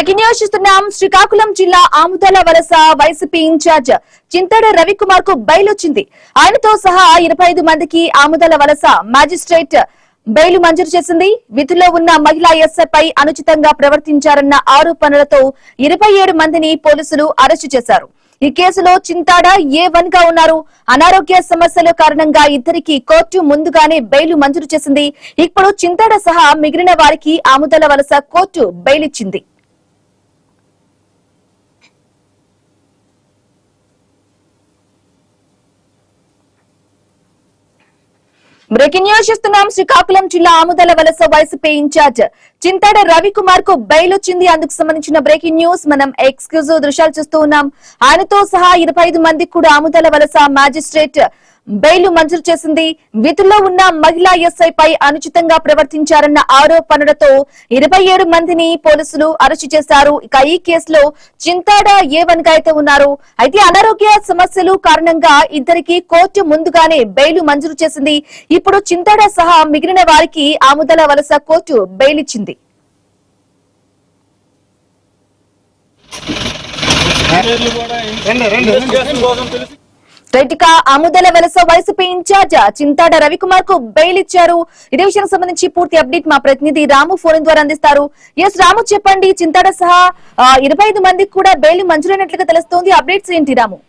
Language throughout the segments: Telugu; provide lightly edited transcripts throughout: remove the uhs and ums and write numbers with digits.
బ్రేకింగ్ న్యూస్ చూస్తున్నాం. శ్రీకాకుళం జిల్లా ఆముదాల వలస వైసీపీ ఇన్ఛార్జ్ చింతడ రవికుమార్ కు బెయిల్ వచ్చింది. ఆయనతో సహా 25 మందికి ఆముదాల వలస మ్యాజిస్ట్రేట్ బెయిల్ మంజూరు చేసింది. విధుల్లో ఉన్న మహిళా ఎస్ఐపై అనుచితంగా ప్రవర్తించారన్న ఆరోపణలతో 27 మందిని పోలీసులు అరెస్టు చేశారు. ఈ కేసులో చింతాడ A1 గా ఉన్నారు. అనారోగ్య సమస్యల కారణంగా ఇద్దరికి కోర్టు ముందుగానే బెయిల్ మంజూరు చేసింది. ఇప్పుడు చింతాడ సహా మిగిలిన వారికి ఆముదాల వలస కోర్టు బెయిల్ ఇచ్చింది. బ్రేకింగ్ న్యూస్ చూస్తున్నాం. శ్రీకాకుళం జిల్లా ఆముదాల వలస వైసీపీ ఇన్ఛార్జ్ చింతడ రవికుమార్ కు బెయిల్ వచ్చింది. అందుకు సంబంధించిన బ్రేకింగ్ న్యూస్ మనం ఎక్స్క్లూజివ్ దృశ్యాలు చూస్తూ ఉన్నాం. ఆయనతో సహా 25 మందికి కూడా ఆముదాల వలస మ్యాజిస్ట్రేట్ బెయిల్ మంజూరు చేసింది. విధుల్లో ఉన్న మహిళా ఎస్ఐపై అనుచితంగా ప్రవర్తించారన్న ఆరోపణలతో 27 మందిని పోలీసులు అరెస్టు చేశారు. ఇక ఈ కేసులో చింతాడ A1 గా అయితే ఉన్నారు. అయితే అనారోగ్య సమస్యలు కారణంగా ఇద్దరికి కోర్టు ముందుగానే బెయిల్ మంజూరు చేసింది. ఇప్పుడు చింతాడ సహా మిగిలిన వారికి ఆముదాల వలస కోర్టు బెయిల్ ఇచ్చింది. ఆముదాల వలస వైసీపీ ఇన్ఛార్జ్ చింతాడ రవికుమార్ కు బెయిల్ ఇచ్చారు. ఇదే విషయానికి సంబంధించి పూర్తి అప్డేట్ మా ప్రతినిధి రాము ఫోన్ ద్వారా అందిస్తారు. ఎస్ రాము, చెప్పండి. చింతాడ సహా 25 మందికి కూడా బెయిల్ మంజూరైనట్లుగా తెలుస్తోంది. అప్డేట్స్ ఏంటి రాము?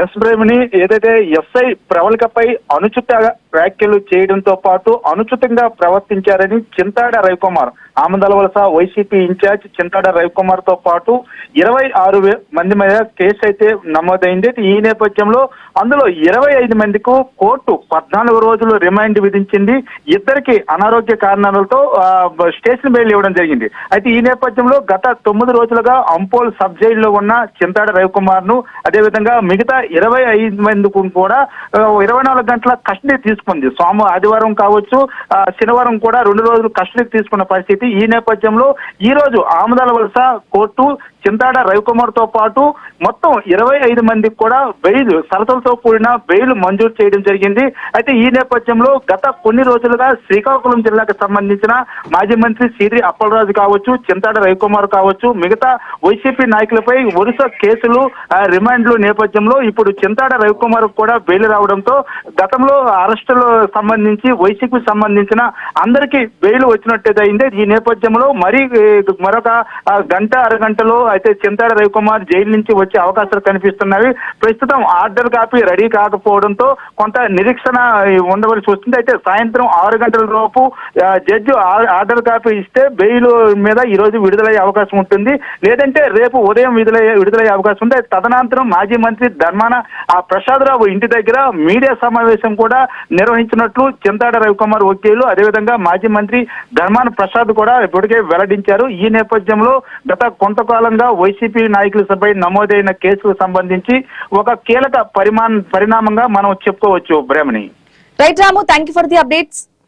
ఎస్ ప్రేమిని, ఏదైతే ఎస్ఐ ప్రవళికపై అనుచిత వ్యాఖ్యలు చేయడంతో పాటు అనుచితంగా ప్రవర్తించారని చింతాడ రవికుమార్, ఆముదాల వలస వైసీపీ ఇన్ఛార్జ్ చింతాడ రవికుమార్ తో పాటు 26 మంది మీద కేసు అయితే నమోదైంది. ఈ నేపథ్యంలో అందులో 25 మందికి కోర్టు 14 రోజులు రిమాండ్ విధించింది. ఇద్దరికి అనారోగ్య కారణాలతో స్టేషన్ బెయిల్ ఇవ్వడం జరిగింది. అయితే ఈ నేపథ్యంలో గత 9 రోజులుగా అంపోల్ సబ్ జైల్లో ఉన్న చింతాడ రవికుమార్ ను, అదేవిధంగా మిగతా 25 మందికి కూడా 24 గంటల కస్టడీ తీసుకుంది. ఆదివారం కావచ్చు, శనివారం కూడా 2 రోజులు కస్టడీ తీసుకున్న పరిస్థితి. ఈ నేపథ్యంలో ఈ రోజు ఆముదాల వలస కోర్టు చింతాడ రవికుమార్ తో పాటు మొత్తం 25 మందికి కూడా బెయిల్, షరతులతో కూడిన బెయిల్ మంజూరు చేయడం జరిగింది. అయితే ఈ నేపథ్యంలో గత కొన్ని రోజులుగా శ్రీకాకుళం జిల్లాకు సంబంధించిన మాజీ మంత్రి సిరి అప్పలరాజు కావచ్చు, చింతాడ రవికుమార్ కావచ్చు, మిగతా వైసీపీ నాయకులపై వరుస కేసులు, రిమాండ్లు నేపథ్యంలో ఇప్పుడు చింతాడ రవికుమార్ కూడా బెయిల్ రావడంతో గతంలో అరెస్టులు సంబంధించి వైసీపీ సంబంధించిన అందరికీ బెయిల్ వచ్చినట్టయితే ఈ నేపథ్యంలో మరొక గంట అరగంటలో అయితే చింతాడ రవికుమార్ జైలు నుంచి వచ్చే అవకాశాలు కనిపిస్తున్నాయి. ప్రస్తుతం ఆర్డర్ కాపీ రెడీ కాకపోవడంతో కొంత నిరీక్షణ ఉండవలసి వస్తుంది. అయితే సాయంత్రం 6 గంటల లోపు జడ్జి ఆర్డర్ కాపీ ఇస్తే బెయిల్ మీద ఈ రోజు విడుదలయ్యే అవకాశం ఉంటుంది. లేదంటే రేపు ఉదయం విడుదలయ్యే అవకాశం ఉంది. తదనంతరం మాజీ మంత్రి ధర్మాన ప్రసాదరావు ఇంటి దగ్గర మీడియా సమావేశం కూడా నిర్వహించినట్లు చింతాడ రవికుమార్ వకీలు, అదేవిధంగా మాజీ మంత్రి ధర్మాన ప్రసాద్ కూడా ఇప్పటికే వెల్లడించారు. ఈ నేపథ్యంలో గత కొంతకాలంగా వైసీపీ నాయకులపై నమోదైన కేసుకు సంబంధించి ఒక కీలక పరిణామంగా మనం చెప్పుకోవచ్చు. Brahmani. Right Ramu, thank you for the updates.